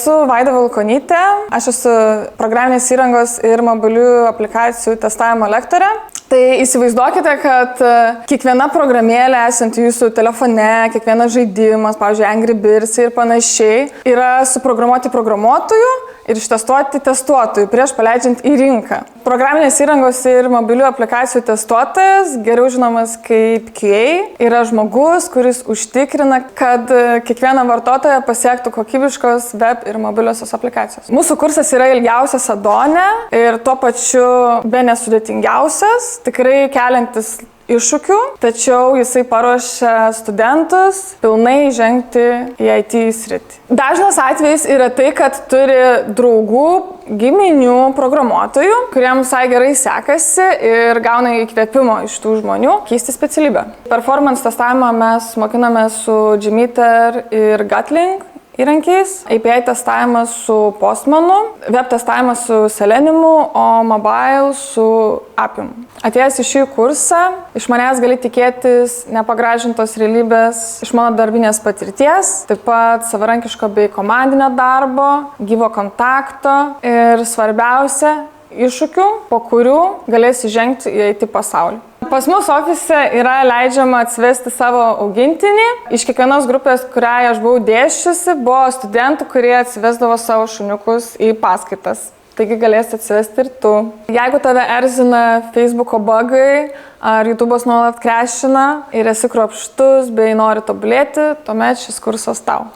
Esu Vaida Valkonytė, aš esu programinės įrangos ir mobiliųjų aplikacijų testavimo lektorė. Tai įsivaizduokite, kad kiekviena programėlė esanti jūsų telefone, kiekvienas žaidimas, pavyzdžiui, Angry Birds ir panašiai, yra suprogramuoti programuotojų ir ištestuoti testuotojų prieš paleidžiant į rinką. Programinės įrangos ir mobiliųjų aplikacijų testuotojas, geriau žinomas kaip QA, yra žmogus, kuris užtikrina, kad kiekviena vartotoja pasiektų kokybiškos web ir mobiliosios aplikacijos. Mūsų kursas yra ilgiausias Adone ir tuo pačiu be nesudėtingiausias, tikrai keliantis iššūkių, tačiau jisai paruošia studentus pilnai žengti į IT sritį. Dažnas atvejis yra tai, kad turi draugų, giminių, programuotojų, kuriems visai gerai sekasi ir gauna įkvėpimo iš tų žmonių keisti specialybę. Performance testavimą mes mokiname su JMeter ir Gatling įrankiais, API testavimas su Postmanu, web testavimas su Seleniumu, o mobile su Appium. Atėjęs į šį kursą, iš manęs gali tikėtis nepagražintos realybės iš mano darbinės patirties, taip pat savarankiško bei komandinio darbo, gyvo kontakto ir svarbiausia iššūkių, po kurių galėsi žengti į IT pasaulį. Pas mus ofise yra leidžiama atsivesti savo augintinį. Iš kiekvienos grupės, kurią aš buvau dėsčiusi, buvo studentų, kurie atsivesdavo savo šuniukus į paskaitas. Taigi galėsi atsivesti ir tu. Jeigu tave erzina Facebook'o bugai ar YouTube'as nuolat crashina ir esi kruopštus bei nori tobulėti, tuomet šis kursas tau.